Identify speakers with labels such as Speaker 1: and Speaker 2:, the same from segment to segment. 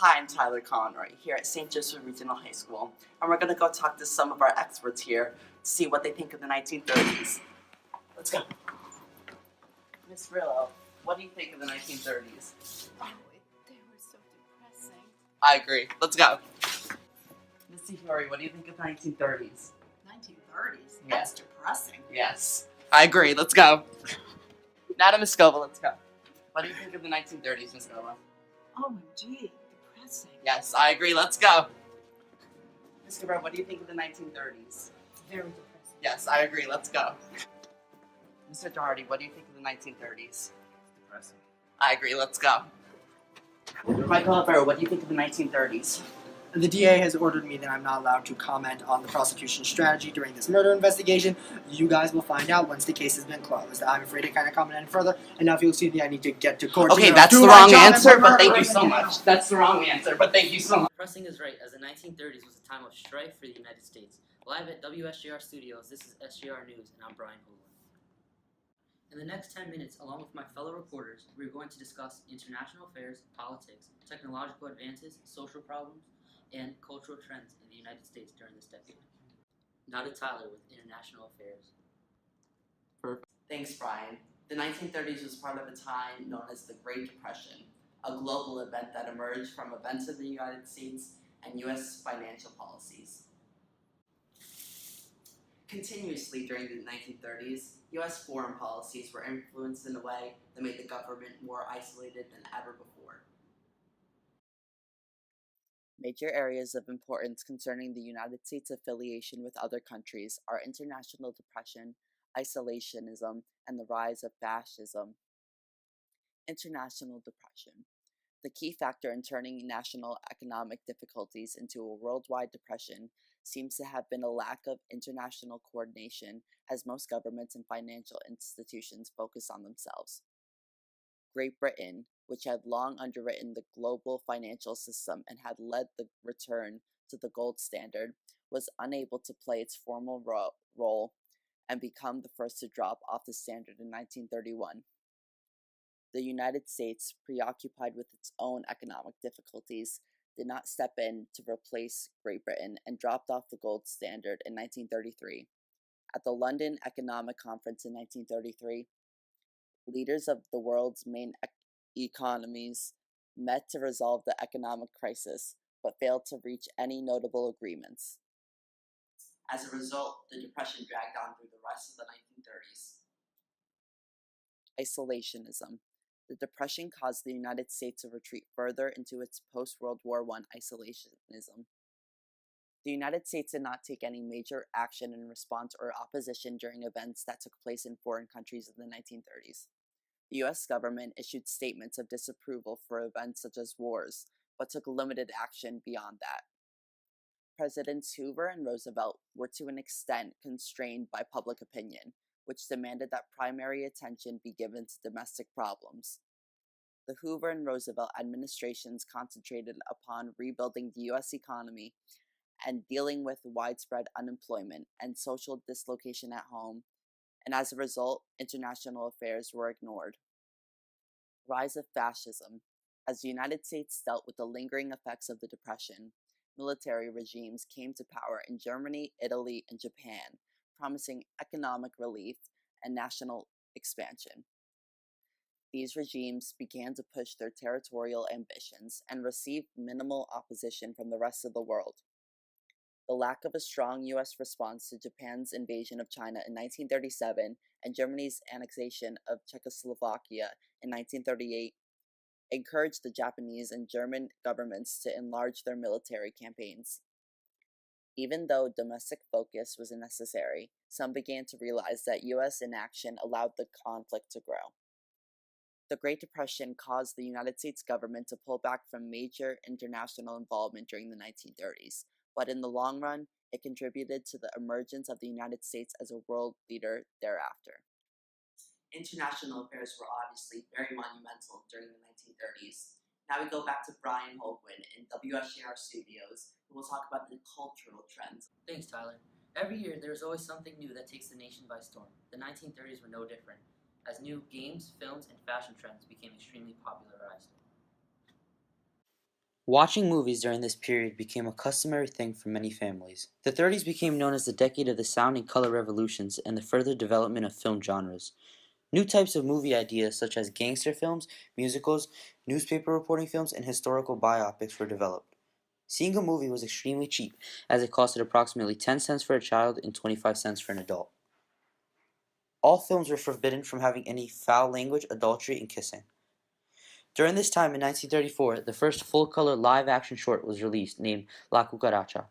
Speaker 1: Hi, I'm Tyler Conroy here at St. Joseph Regional High School, and we're going to go talk to some of our experts here to see what they think of the 1930s. Let's go. Miss Rillo, what do you think of the 1930s?
Speaker 2: Oh, they were so depressing.
Speaker 1: I agree. Let's go. Miss Hori, what do you think of the 1930s?
Speaker 2: 1930s?
Speaker 1: Yeah.
Speaker 2: That's depressing.
Speaker 1: Yes. I agree. Let's go. Now to Miss Scova, let's go. What do you think of the 1930s, Miss Scova?
Speaker 2: OMG, depressing.
Speaker 1: Yes, I agree. Let's go. Miss Cabrera, what do you think of the 1930s?
Speaker 2: Very depressing.
Speaker 1: Yes, I agree. Let's go. Mr. Doherty, what do you think of the 1930s?
Speaker 3: Depressing.
Speaker 1: I agree. Let's go. Michael Alvaro, what do you think of the 1930s?
Speaker 3: The DA has ordered me that I'm not allowed to comment on the prosecution's strategy during this murder investigation. You guys will find out once the case has been closed. I'm afraid to kind of comment any further, and now if you'll see me, I need to get to court.
Speaker 1: Okay, that's the wrong answer, but thank you so much. That's the wrong answer, but thank you so much.
Speaker 4: Depressing is right, as the 1930s was a time of strife for the United States. Live at WSJR Studios, this is SJR News, and I'm Brian Hoagland. In the next 10 minutes, along with my fellow reporters, we're going to discuss international affairs, politics, technological advances, social problems, and cultural trends in the United States during this decade. Now to Tyler with international affairs.
Speaker 1: Perfect. Thanks, Brian. The 1930s was part of a time known as the Great Depression, a global event that emerged from events in the United States and U.S. financial policies. Continuously during the 1930s, U.S. foreign policies were influenced in a way that made the government more isolated than ever before. Major areas of importance concerning the United States' affiliation with other countries are international depression, isolationism, and the rise of fascism. International depression. The key factor in turning national economic difficulties into a worldwide depression seems to have been a lack of international coordination, as most governments and financial institutions focus on themselves. Great Britain, which had long underwritten the global financial system and had led the return to the gold standard, was unable to play its formal role and become the first to drop off the standard in 1931. The United States, preoccupied with its own economic difficulties, did not step in to replace Great Britain and dropped off the gold standard in 1933. At the London Economic Conference in 1933, leaders of the world's main economies met to resolve the economic crisis, but failed to reach any notable agreements. As a result, the Depression dragged on through the rest of the 1930s. Isolationism. The Depression caused the United States to retreat further into its post-World War I isolationism. The United States did not take any major action in response or opposition during events that took place in foreign countries in the 1930s. The U.S. government issued statements of disapproval for events such as wars, but took limited action beyond that. Presidents Hoover and Roosevelt were to an extent constrained by public opinion, which demanded that primary attention be given to domestic problems. The Hoover and Roosevelt administrations concentrated upon rebuilding the U.S. economy and dealing with widespread unemployment and social dislocation at home, and as a result, international affairs were ignored. Rise of fascism. As the United States dealt with the lingering effects of the Depression, military regimes came to power in Germany, Italy, and Japan, promising economic relief and national expansion. These regimes began to push their territorial ambitions and received minimal opposition from the rest of the world. The lack of a strong U.S. response to Japan's invasion of China in 1937 and Germany's annexation of Czechoslovakia in 1938 encouraged the Japanese and German governments to enlarge their military campaigns. Even though domestic focus was necessary, some began to realize that U.S. inaction allowed the conflict to grow. The Great Depression caused the United States government to pull back from major international involvement during the 1930s, but in the long run, it contributed to the emergence of the United States as a world leader thereafter. International affairs were obviously very monumental during the 1930s. Now we go back to Brian Hoagland in WSJR Studios, who will talk about the cultural trends.
Speaker 4: Thanks, Tyler. Every year, there's always something new that takes the nation by storm. The 1930s were no different, as new games, films, and fashion trends became extremely popularized. Watching movies during this period became a customary thing for many families. The 30s became known as the decade of the sound and color revolutions and the further development of film genres. New types of movie ideas such as gangster films, musicals, newspaper reporting films, and historical biopics were developed. Seeing a movie was extremely cheap, as it costed approximately 10 cents for a child and 25 cents for an adult. All films were forbidden from having any foul language, adultery, and kissing. During this time in 1934, the first full-color live-action short was released, named La Cucaracha.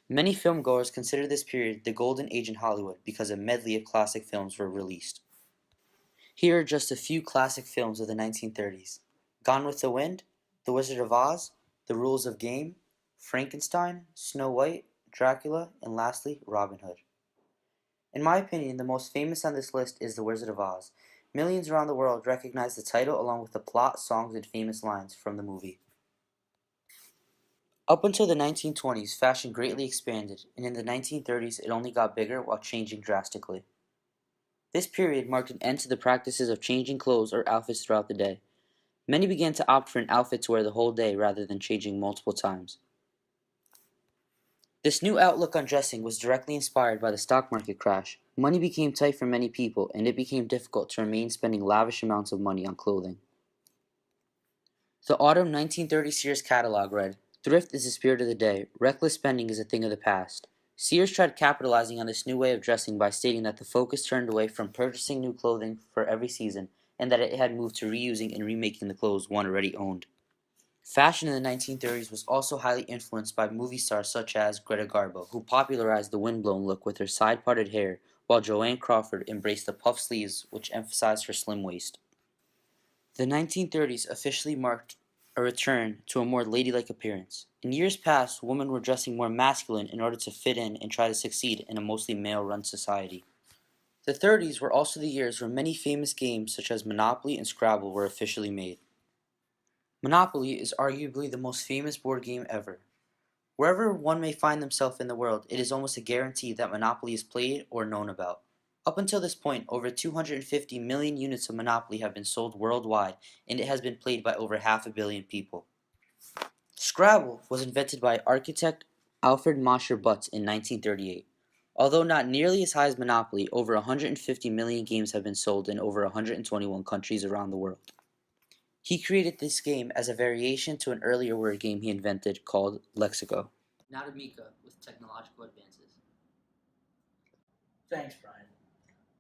Speaker 4: Many filmgoers consider this period the golden age in Hollywood because a medley of classic films were released. Here are just a few classic films of the 1930s. Gone with the Wind, The Wizard of Oz, The Rules of Game, Frankenstein, Snow White, Dracula, and lastly, Robin Hood. In my opinion, the most famous on this list is The Wizard of Oz. Millions around the world recognize the title along with the plot, songs, and famous lines from the movie. Up until the 1920s, fashion greatly expanded, and in the 1930s it only got bigger while changing drastically. This period marked an end to the practices of changing clothes or outfits throughout the day. Many began to opt for an outfit to wear the whole day rather than changing multiple times. This new outlook on dressing was directly inspired by the stock market crash. Money became tight for many people, and it became difficult to remain spending lavish amounts of money on clothing. The autumn 1930 Sears catalog read, "Thrift is the spirit of the day. Reckless spending is a thing of the past." Sears tried capitalizing on this new way of dressing by stating that the focus turned away from purchasing new clothing for every season, and that it had moved to reusing and remaking the clothes one already owned. Fashion in the 1930s was also highly influenced by movie stars such as Greta Garbo, who popularized the windblown look with her side-parted hair, while Joanne Crawford embraced the puff sleeves, which emphasized her slim waist. The 1930s officially marked a return to a more ladylike appearance. In years past, women were dressing more masculine in order to fit in and try to succeed in a mostly male-run society. The 30s were also the years where many famous games such as Monopoly and Scrabble were officially made. Monopoly is arguably the most famous board game ever. Wherever one may find themselves in the world, it is almost a guarantee that Monopoly is played or known about. Up until this point, over 250 million units of Monopoly have been sold worldwide, and it has been played by over 500 million people. Scrabble was invented by architect Alfred Mosher Butts in 1938. Although not nearly as high as Monopoly, over 150 million games have been sold in over 121 countries around the world. He created this game as a variation to an earlier word game he invented called Lexico. Now to Mika with technological advances.
Speaker 5: Thanks, Brian.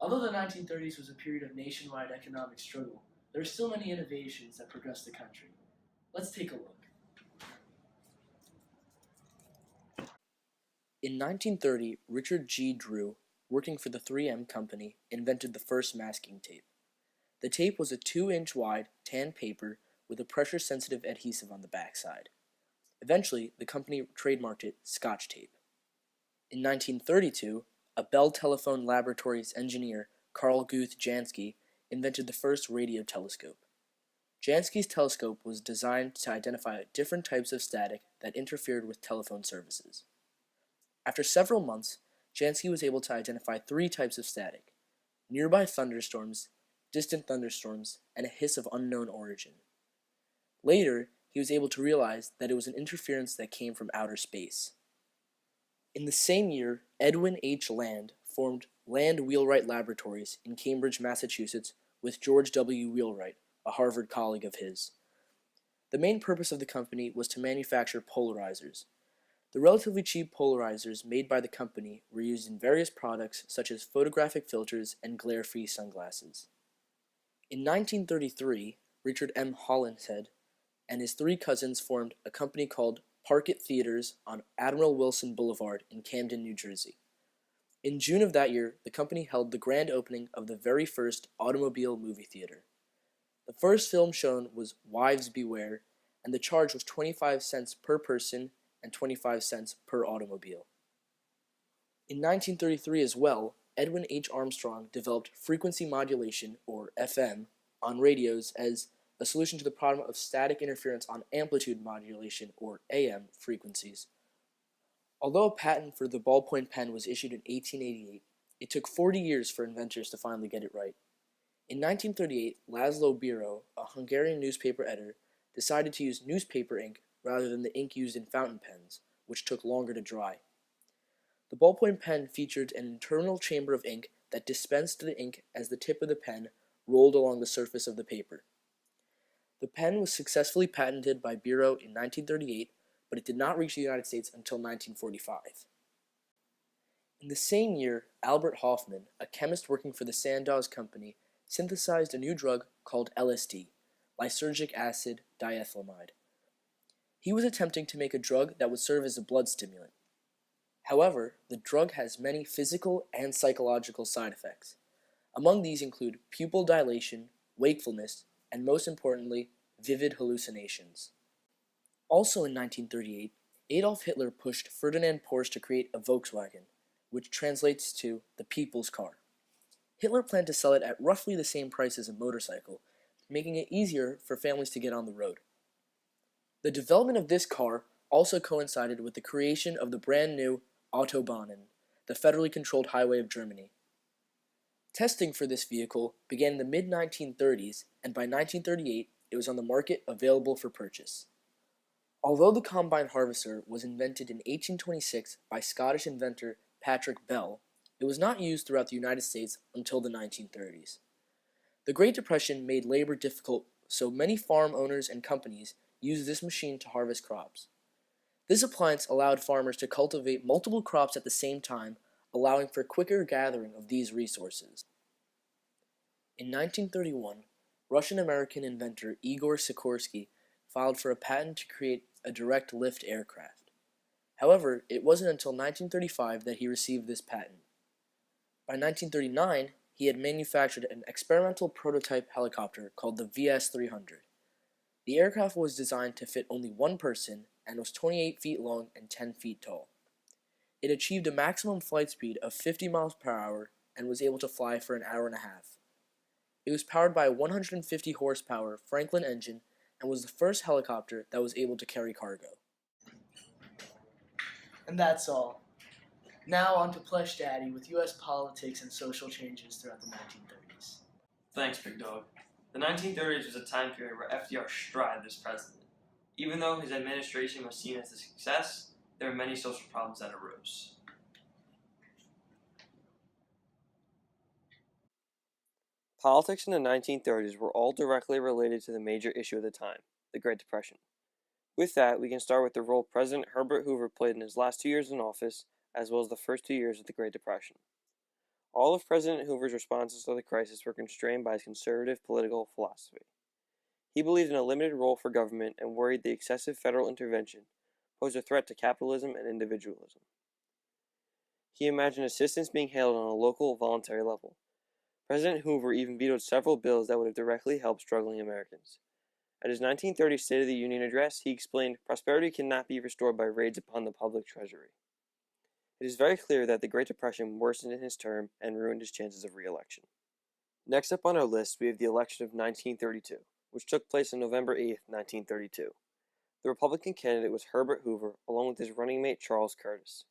Speaker 5: Although the 1930s was a period of nationwide economic struggle, there are still many innovations that progressed the country. Let's take a look. In 1930, Richard G. Drew, working for the 3M Company, invented the first masking tape. The tape was a 2-inch wide tan paper with a pressure-sensitive adhesive on the backside. Eventually, the company trademarked it Scotch tape. In 1932, a Bell Telephone Laboratories engineer, Carl Guth Jansky, invented the first radio telescope. Jansky's telescope was designed to identify different types of static that interfered with telephone services. After several months, Jansky was able to identify 3 types of static: nearby thunderstorms, distant thunderstorms, and a hiss of unknown origin. Later, he was able to realize that it was an interference that came from outer space. In the same year, Edwin H. Land formed Land Wheelwright Laboratories in Cambridge, Massachusetts, with George W. Wheelwright, a Harvard colleague of his. The main purpose of the company was to manufacture polarizers. The relatively cheap polarizers made by the company were used in various products such as photographic filters and glare-free sunglasses. In 1933, Richard M. Hollinshead and his 3 cousins formed a company called Parkett Theaters on Admiral Wilson Boulevard in Camden, New Jersey. In June of that year, the company held the grand opening of the very first automobile movie theater. The first film shown was Wives Beware, and the charge was 25 cents per person and 25 cents per automobile. In 1933 as well, Edwin H. Armstrong developed frequency modulation, or FM, on radios as a solution to the problem of static interference on amplitude modulation, or AM, frequencies. Although a patent for the ballpoint pen was issued in 1888, it took 40 years for inventors to finally get it right. In 1938, Laszlo Biro, a Hungarian newspaper editor, decided to use newspaper ink rather than the ink used in fountain pens, which took longer to dry. The ballpoint pen featured an internal chamber of ink that dispensed the ink as the tip of the pen rolled along the surface of the paper. The pen was successfully patented by Bureau in 1938, but it did not reach the United States until 1945. In the same year, Albert Hofmann, a chemist working for the Sandoz Company, synthesized a new drug called LSD, lysergic acid diethylamide. He was attempting to make a drug that would serve as a blood stimulant. However, the drug has many physical and psychological side effects. Among these include pupil dilation, wakefulness, and most importantly, vivid hallucinations. Also in 1938, Adolf Hitler pushed Ferdinand Porsche to create a Volkswagen, which translates to the people's car. Hitler planned to sell it at roughly the same price as a motorcycle, making it easier for families to get on the road. The development of this car also coincided with the creation of the brand new Autobahnen, the federally controlled highway of Germany. Testing for this vehicle began in the mid-1930s, and by 1938 it was on the market available for purchase. Although the combine harvester was invented in 1826 by Scottish inventor Patrick Bell, it was not used throughout the United States until the 1930s. The Great Depression made labor difficult, so many farm owners and companies used this machine to harvest crops. This appliance allowed farmers to cultivate multiple crops at the same time, allowing for quicker gathering of these resources. In 1931, Russian-American inventor Igor Sikorsky filed for a patent to create a direct lift aircraft. However, it wasn't until 1935 that he received this patent. By 1939, he had manufactured an experimental prototype helicopter called the VS-300. The aircraft was designed to fit only one person and was 28 feet long and 10 feet tall. It achieved a maximum flight speed of 50 miles per hour and was able to fly for an hour and a half. It was powered by a 150 horsepower Franklin engine and was the first helicopter that was able to carry cargo.
Speaker 6: And that's all. Now on to Plush Daddy with U.S. politics and social changes throughout the 1930s.
Speaker 7: Thanks, Big Dog. The 1930s was a time period where FDR strived as president. Even though his administration was seen as a success, there were many social problems that arose.
Speaker 8: Politics in the 1930s were all directly related to the major issue of the time, the Great Depression. With that, we can start with the role President Herbert Hoover played in his last 2 years in office, as well as the first 2 years of the Great Depression. All of President Hoover's responses to the crisis were constrained by his conservative political philosophy. He believed in a limited role for government and worried the excessive federal intervention posed a threat to capitalism and individualism. He imagined assistance being handled on a local, voluntary level. President Hoover even vetoed several bills that would have directly helped struggling Americans. At his 1930 State of the Union address, he explained, "Prosperity cannot be restored by raids upon the public treasury." It is very clear that the Great Depression worsened in his term and ruined his chances of re-election. Next up on our list, we have the election of 1932, which took place on November 8, 1932. The Republican candidate was Herbert Hoover, along with his running mate Charles Curtis.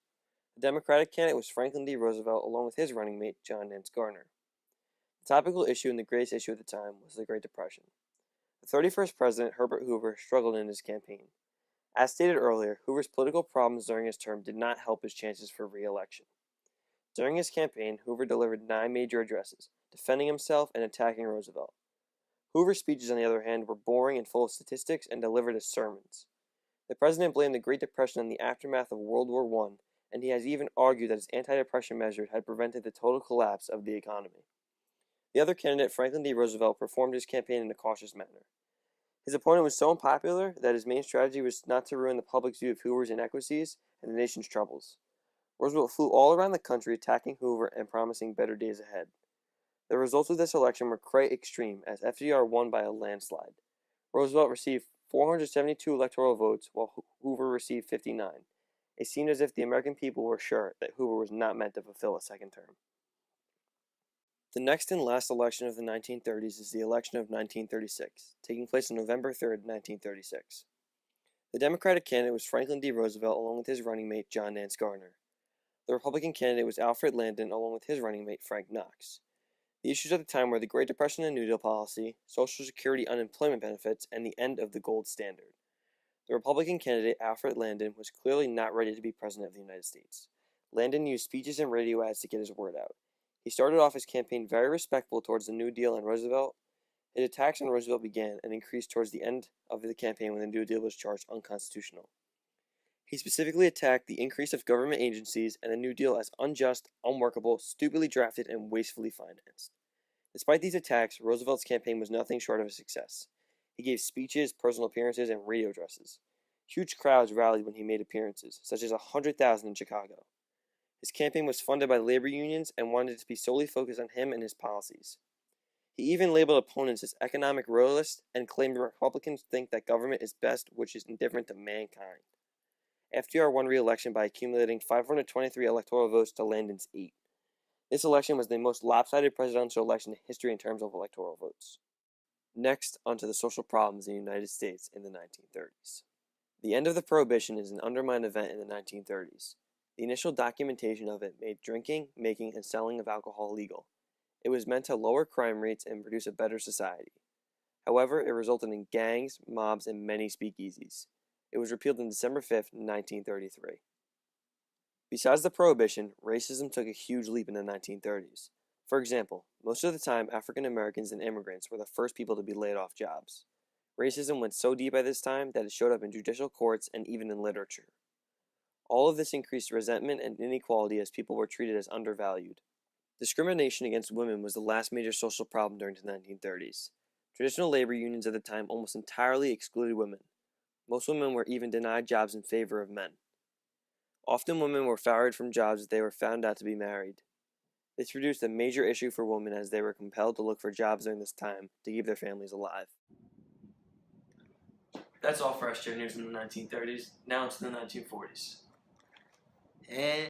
Speaker 8: The Democratic candidate was Franklin D. Roosevelt, along with his running mate John Nance Garner. The topical issue and the greatest issue at the time was the Great Depression. The 31st President, Herbert Hoover, struggled in his campaign. As stated earlier, Hoover's political problems during his term did not help his chances for re-election. During his campaign, Hoover delivered 9 major addresses, defending himself and attacking Roosevelt. Hoover's speeches, on the other hand, were boring and full of statistics and delivered as sermons. The president blamed the Great Depression on the aftermath of World War I, and he has even argued that his anti-depression measures had prevented the total collapse of the economy. The other candidate, Franklin D. Roosevelt, performed his campaign in a cautious manner. His opponent was so unpopular that his main strategy was not to ruin the public's view of Hoover's inequities and the nation's troubles. Roosevelt flew all around the country attacking Hoover and promising better days ahead. The results of this election were quite extreme, as FDR won by a landslide. Roosevelt received 472 electoral votes, while Hoover received 59. It seemed as if the American people were sure that Hoover was not meant to fulfill a second term. The next and last election of the 1930s is the election of 1936, taking place on November 3, 1936. The Democratic candidate was Franklin D. Roosevelt, along with his running mate John Nance Garner. The Republican candidate was Alfred Landon, along with his running mate Frank Knox. The issues at the time were the Great Depression and New Deal policy, Social Security unemployment benefits, and the end of the gold standard. The Republican candidate Alfred Landon was clearly not ready to be president of the United States. Landon used speeches and radio ads to get his word out. He started off his campaign very respectful towards the New Deal and Roosevelt. His attacks on Roosevelt began and increased towards the end of the campaign when the New Deal was charged unconstitutional. He specifically attacked the increase of government agencies and the New Deal as unjust, unworkable, stupidly drafted, and wastefully financed. Despite these attacks, Roosevelt's campaign was nothing short of a success. He gave speeches, personal appearances, and radio addresses. Huge crowds rallied when he made appearances, such as 100,000 in Chicago. His campaign was funded by labor unions and wanted it to be solely focused on him and his policies. He even labeled opponents as economic royalists and claimed Republicans think that government is best, which is indifferent to mankind. FDR won re-election by accumulating 523 electoral votes to Landon's 8. This election was the most lopsided presidential election in history in terms of electoral votes. Next, onto the social problems in the United States in the 1930s. The end of the Prohibition is an undermined event in the 1930s. The initial documentation of it made drinking, making, and selling of alcohol legal. It was meant to lower crime rates and produce a better society. However, it resulted in gangs, mobs, and many speakeasies. It was repealed on December 5, 1933. Besides the Prohibition, racism took a huge leap in the 1930s. For example, most of the time, African Americans and immigrants were the first people to be laid off jobs. Racism went so deep by this time that it showed up in judicial courts and even in literature. All of this increased resentment and inequality as people were treated as undervalued. Discrimination against women was the last major social problem during the 1930s. Traditional labor unions at the time almost entirely excluded women. Most women were even denied jobs in favor of men. Often women were fired from jobs if they were found out to be married. This produced a major issue for women as they were compelled to look for jobs during this time to keep their families alive.
Speaker 7: That's all for SJ News in the 1930s. Now into the 1940s.
Speaker 3: And